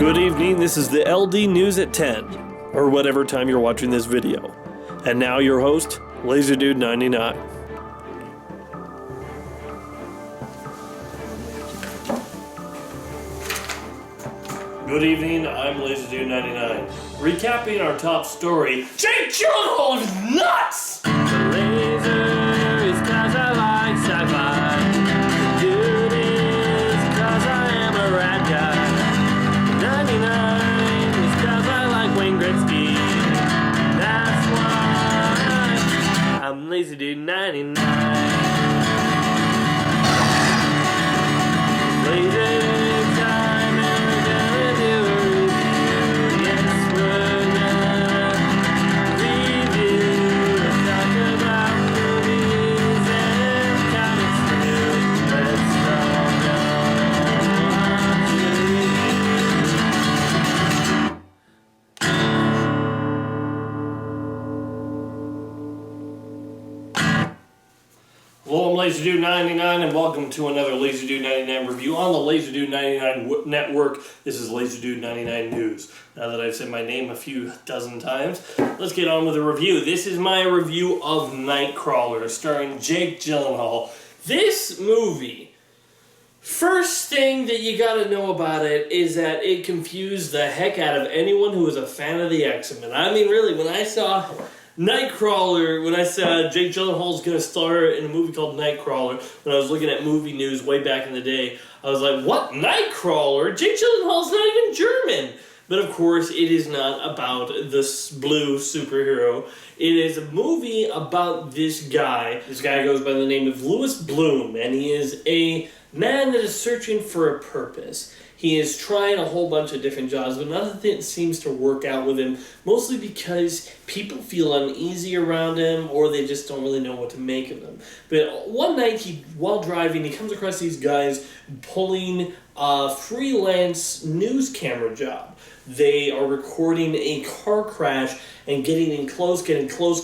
Good evening, this is the LD News at 10, or whatever time you're watching this video. And now your host, LaserDude99. Good evening, I'm LaserDude99. Recapping our top story, Jake Gyllenhaal is nuts! The laser is 'cause I like sci-fi. The dude is 'cause I am a rad guy. 99 is 'cause I like Wayne Gretzky. That's why I'm LaserDude99. Laser time and we're gonna do a review. Yes, we're gonna review and talk about movies and comics too. Let's all go on to review. Hello, I'm LaserDude99 and welcome to another LaserDude99 review on the LaserDude99 network. This is LaserDude99 News. Now that I've said my name a few dozen times, let's get on with the review. This is my review of Nightcrawler, starring Jake Gyllenhaal. This movie, first thing that you gotta know about it is that it confused the heck out of anyone who was a fan of the X-Men. I mean, really, when I saw Nightcrawler, when I said Jake Gyllenhaal's going to star in a movie called Nightcrawler, when I was looking at movie news way back in the day, I was like, what? Nightcrawler? Jake Gyllenhaal's not even German! But of course, it is not about this blue superhero. It is a movie about this guy. This guy goes by the name of Louis Bloom, and he is a man that is searching for a purpose. He is trying a whole bunch of different jobs, but nothing seems to work out with him, mostly because people feel uneasy around him, or they just don't really know what to make of him. But one night, while driving, he comes across these guys pulling a freelance news camera job. They are recording a car crash and getting close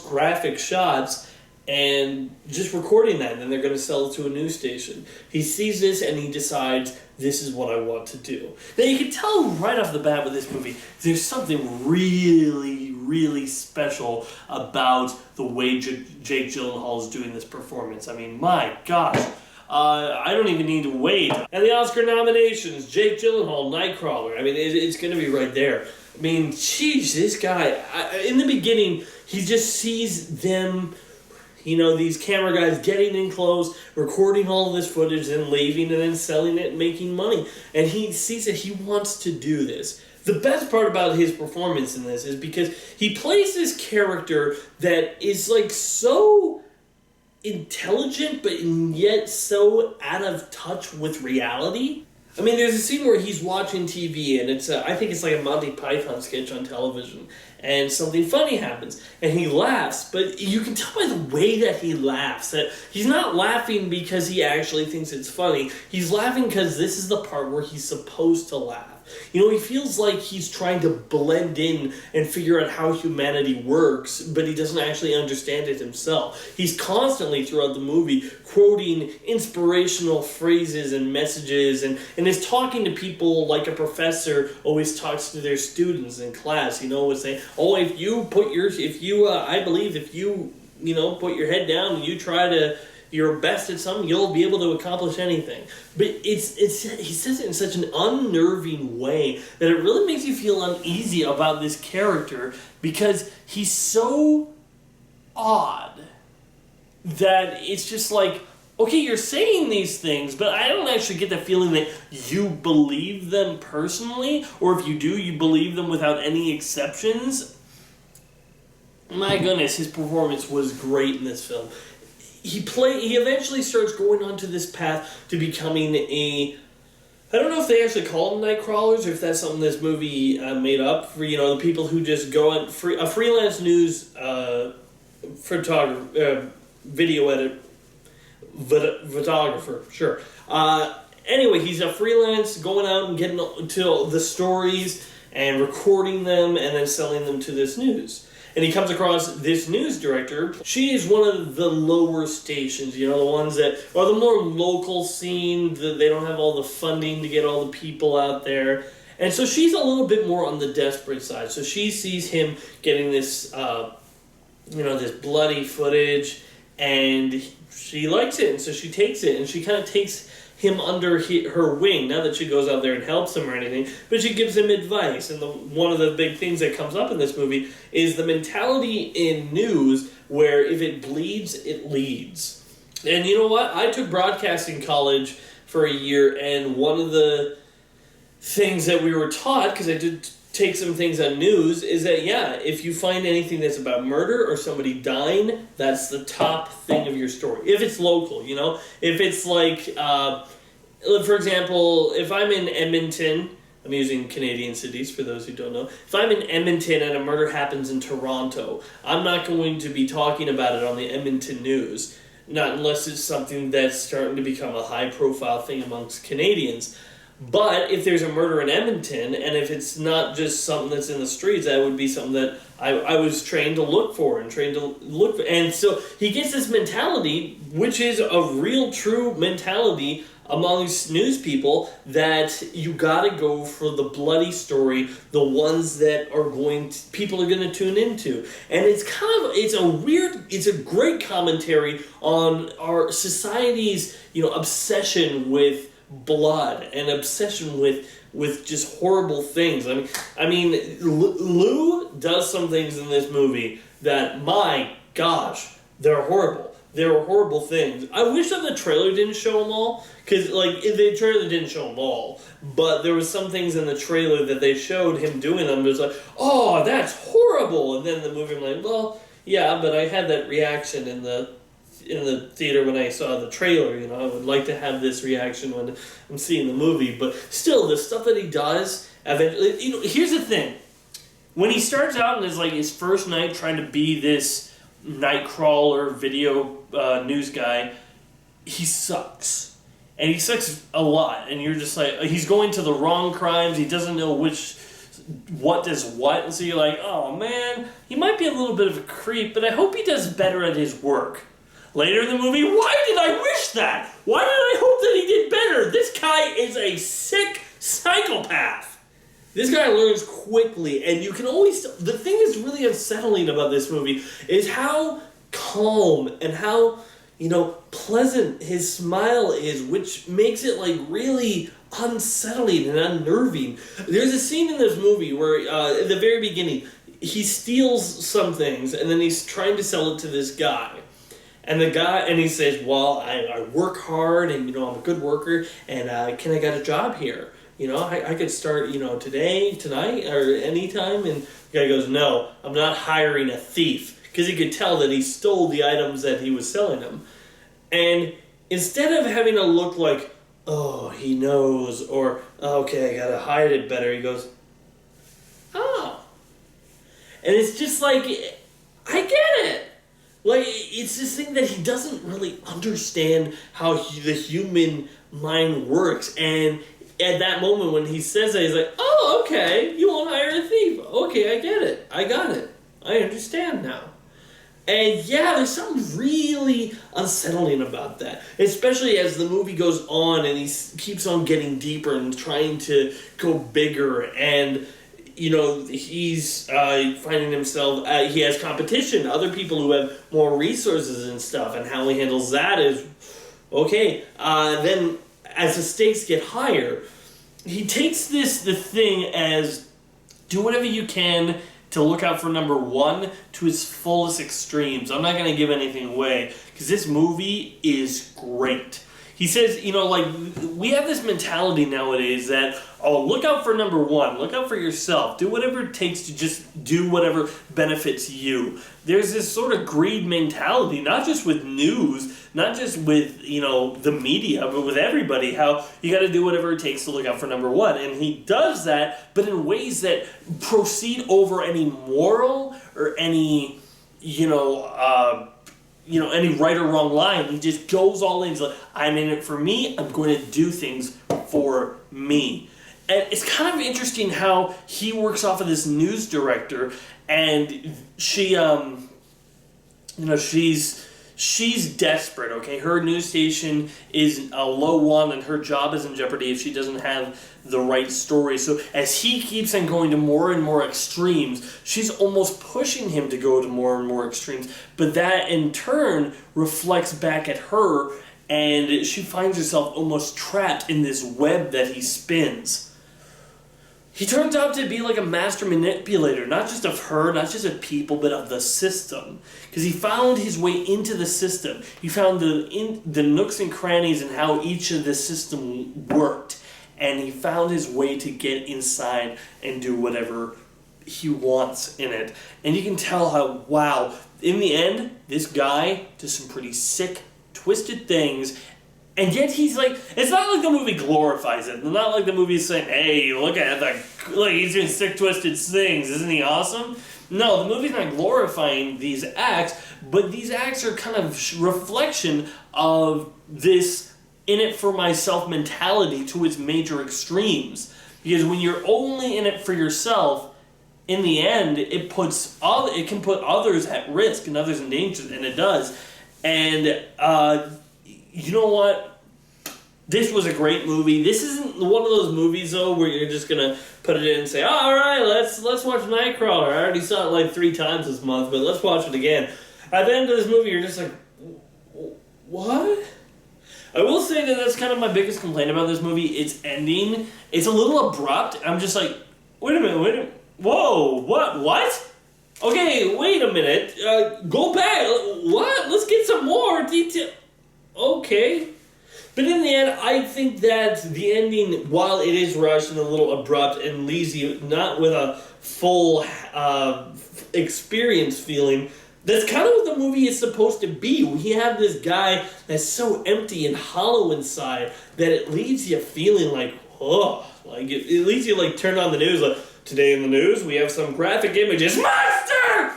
graphic shots, and just recording that, and then they're going to sell it to a news station. He sees this and he decides, this is what I want to do. Now you can tell right off the bat with this movie, there's something really, really special about the way Jake Gyllenhaal is doing this performance. I mean, my gosh. I don't even need to wait. And the Oscar nominations, Jake Gyllenhaal, Nightcrawler. I mean, it's going to be right there. I mean, geez, this guy, in the beginning, he just sees them, you know, these camera guys getting in close, recording all of this footage, and leaving, and then selling it and making money. And he sees that he wants to do this. The best part about his performance in this is because he plays this character that is, like, so intelligent, but yet so out of touch with reality. I mean, there's a scene where he's watching TV, and it's I think it's like a Monty Python sketch on television, and something funny happens, and he laughs, but you can tell by the way that he laughs that he's not laughing because he actually thinks it's funny. He's laughing because this is the part where he's supposed to laugh. You know, he feels like he's trying to blend in and figure out how humanity works, but he doesn't actually understand it himself. He's constantly, throughout the movie, quoting inspirational phrases and messages, and is talking to people like a professor always talks to their students in class, you know, would say, oh, I believe if you put your head down and you try to your best at something, you'll be able to accomplish anything. But he says it in such an unnerving way that it really makes you feel uneasy about this character because he's so odd that it's just like, okay, you're saying these things, but I don't actually get the feeling that you believe them personally, or if you do, you believe them without any exceptions. My goodness, his performance was great in this film. He eventually starts going onto this path to becoming I don't know if they actually call them Nightcrawlers or if that's something this movie made up for, the people who just go on a freelance news photographer, sure. Anyway, he's a freelance going out and getting to the stories and recording them and then selling them to this news. And he comes across this news director. She is one of the lower stations, the ones that are the more local scene. They don't have all the funding to get all the people out there. And so she's a little bit more on the desperate side. So she sees him getting this, this bloody footage, and she likes it, and so she takes it, and she kind of takes him under her wing. Not that she goes out there and helps him or anything, but she gives him advice. And one of the big things that comes up in this movie is the mentality in news where if it bleeds, it leads. And you know what? I took broadcasting college for a year, and one of the things that we were taught, because I did take some things on news, is that, if you find anything that's about murder or somebody dying, that's the top thing of your story. If it's local, If it's like, for example, if I'm in Edmonton, I'm using Canadian cities for those who don't know. If I'm in Edmonton and a murder happens in Toronto, I'm not going to be talking about it on the Edmonton news, not unless it's something that's starting to become a high-profile thing amongst Canadians. But if there's a murder in Edmonton, and if it's not just something that's in the streets, that would be something that I was trained to look for and trained to look for. And so he gets this mentality, which is a real, true mentality amongst news people, that you gotta go for the bloody story, the ones that people are gonna tune into. And it's a great commentary on our society's, obsession with blood and obsession with just horrible things. I mean, Lou does some things in this movie that, my gosh, they're horrible. There were horrible things. I wish that the trailer didn't show them all, because the trailer didn't show them all, but there was some things in the trailer that they showed him doing them. It was like, oh, that's horrible, and then the movie, I'm like, well, yeah, but I had that reaction in the theater when I saw the trailer. I would like to have this reaction when I'm seeing the movie, but still, the stuff that he does, eventually, here's the thing. When he starts out and is his first night trying to be this Nightcrawler video news guy, he sucks. And he sucks a lot, and you're just like, he's going to the wrong crimes, he doesn't know what does what, and so you're like, oh man, he might be a little bit of a creep, but I hope he does better at his work. Later in the movie, why did I wish that? Why did I hope that he did better? This guy is a sick psychopath. This guy learns quickly, and you can always... The thing that's really unsettling about this movie is how calm and how, pleasant his smile is, which makes it, really unsettling and unnerving. There's a scene in this movie where, at the very beginning, he steals some things, and then he's trying to sell it to this guy. And he says, well, I work hard, and, I'm a good worker, and can I get a job here? I could start, today, tonight, or anytime. And the guy goes, no, I'm not hiring a thief. Because he could tell that he stole the items that he was selling him. And instead of having to look like, oh, he knows, or, okay, I gotta hide it better, he goes, oh. And it's just like, I get it. It's this thing that he doesn't really understand how the human mind works. And at that moment when he says that, he's like, oh, okay, you won't hire a thief. Okay, I get it. I got it. I understand now. And there's something really unsettling about that. Especially as the movie goes on and he keeps on getting deeper and trying to go bigger. And, he's finding himself, he has competition, other people who have more resources and stuff. And how he handles that is, okay, then as the stakes get higher, he takes the thing as do whatever you can to look out for number one to its fullest extremes. I'm not going to give anything away because this movie is great. He says, we have this mentality nowadays that, look out for number one, look out for yourself, do whatever it takes to just do whatever benefits you. There's this sort of greed mentality, not just with news, not just with, the media, but with everybody, how you got to do whatever it takes to look out for number one. And he does that, but in ways that proceed over any moral or any, any right or wrong line. He just goes all in. He's like, I'm in it for me. I'm going to do things for me. And it's kind of interesting how he works off of this news director, and she, she's desperate, okay? Her news station is a low one, and her job is in jeopardy if she doesn't have the right story. So as he keeps on going to more and more extremes, she's almost pushing him to go to more and more extremes. But that, in turn, reflects back at her, and she finds herself almost trapped in this web that he spins. He turns out to be like a master manipulator, not just of her, not just of people, but of the system. Because he found his way into the system. He found the nooks and crannies and how each of the system worked. And he found his way to get inside and do whatever he wants in it. And you can tell how, wow, in the end, this guy does some pretty sick, twisted things. And yet he's like, it's not like the movie glorifies it. It's not like the movie's saying, hey, look at that, like he's doing sick, twisted things. Isn't he awesome? No, the movie's not glorifying these acts, but these acts are kind of reflection of this in-it-for-myself mentality to its major extremes. Because when you're only in it for yourself, in the end, it can put others at risk and others in danger, and it does. And you know what? This was a great movie. This isn't one of those movies, though, where you're just going to put it in and say, all right, let's watch Nightcrawler. I already saw it like 3 times this month, but let's watch it again. At the end of this movie, you're just like, what? I will say that that's kind of my biggest complaint about this movie. Its ending. It's a little abrupt. I'm just like, wait a minute. Whoa, what? Okay, wait a minute. Go back. What? Let's get some more detail. Okay. But in the end, I think that the ending, while it is rushed and a little abrupt and leaves you not with a full experience feeling, that's kind of what the movie is supposed to be. We have this guy that's so empty and hollow inside that it leaves you feeling like, oh, like it leaves you like turn on the news, like, today in the news we have some graphic images. Monster!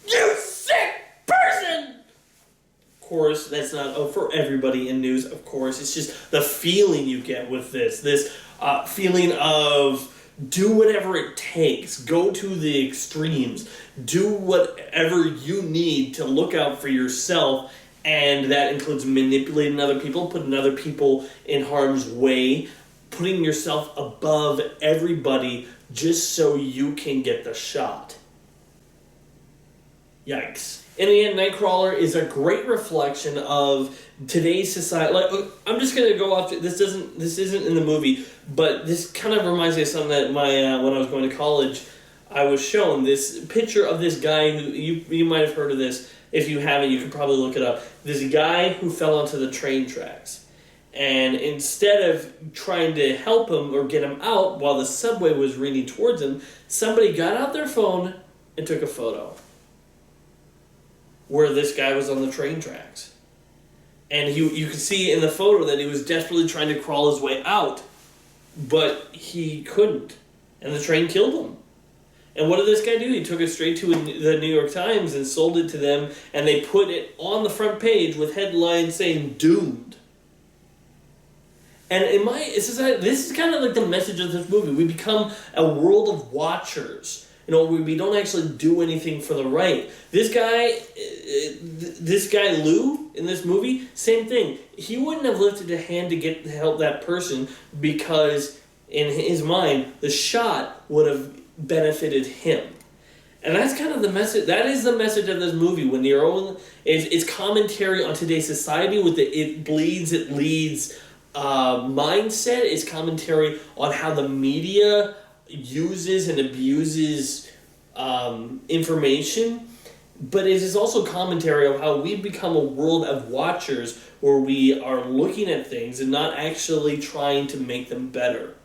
You sick person! Of course, that's not for everybody in news, of course. It's just the feeling you get with this feeling of do whatever it takes, go to the extremes, do whatever you need to look out for yourself, and that includes manipulating other people, putting other people in harm's way, putting yourself above everybody just so you can get the shot. Yikes. In the end, Nightcrawler is a great reflection of today's society. Like, I'm just gonna go off. This isn't in the movie, but this kind of reminds me of something that when I was going to college, I was shown this picture of this guy who you might have heard of this. If you haven't, you could probably look it up. This guy who fell onto the train tracks, and instead of trying to help him or get him out while the subway was reading towards him, somebody got out their phone and took a photo where this guy was on the train tracks. And you could see in the photo that he was desperately trying to crawl his way out, but he couldn't. And the train killed him. And what did this guy do? He took it straight to the New York Times and sold it to them, and they put it on the front page with headlines saying, doomed. And this is kind of like the message of this movie. We become a world of watchers. You know, we don't actually do anything for the right. This guy Lou in this movie, same thing. He wouldn't have lifted a hand to help that person because in his mind, the shot would have benefited him. And that's kind of the message. That is the message of this movie. When it's commentary on today's society with the it leads mindset. It's commentary on how the media uses and abuses information, but it is also commentary of how we become a world of watchers where we are looking at things and not actually trying to make them better.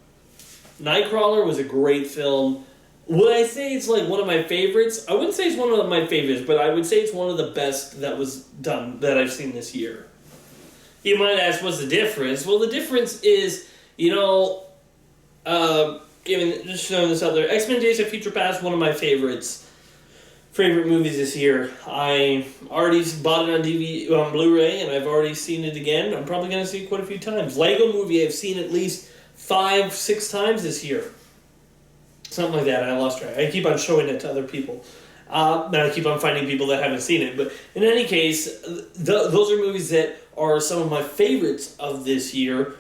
Nightcrawler was a great film. Would I say it's like one of my favorites? I wouldn't say it's one of my favorites, but I would say it's one of the best that was done that I've seen this year. You might ask, what's the difference? Well, the difference is, just showing this out there, X-Men Days of Future Past, one of my favorite movies this year. I already bought it on DVD, on Blu-ray, and I've already seen it again. I'm probably going to see it quite a few times. Lego Movie, I've seen at least 5-6 times this year. Something like that, I lost track. I keep on showing it to other people. But I keep on finding people that haven't seen it. But in any case, those are movies that are some of my favorites of this year.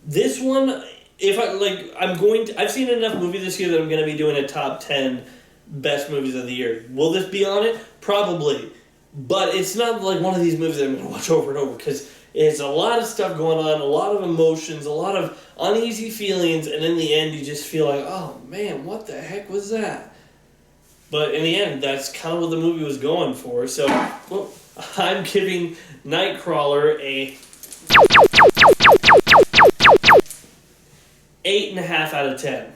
This one, I've seen enough movies this year that I'm going to be doing a top 10 best movies of the year. Will this be on it? Probably. But it's not like one of these movies that I'm going to watch over and over, because it's a lot of stuff going on, a lot of emotions, a lot of uneasy feelings, and in the end you just feel like, oh man, what the heck was that? But in the end, that's kind of what the movie was going for. So, well, I'm giving Nightcrawler a 8.5 out of 10.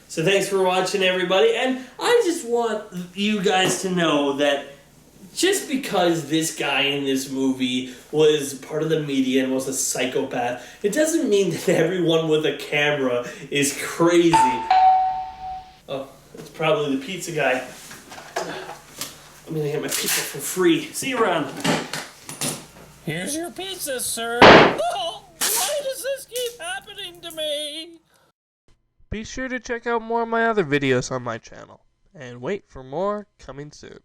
So thanks for watching, everybody. And I just want you guys to know that just because this guy in this movie was part of the media and was a psychopath, it doesn't mean that everyone with a camera is crazy. Oh, it's probably the pizza guy. I'm gonna get my pizza for free. See you around. Here's your pizza, sir. Oh, why does this keep happening to me? Be sure to check out more of my other videos on my channel, and wait for more coming soon.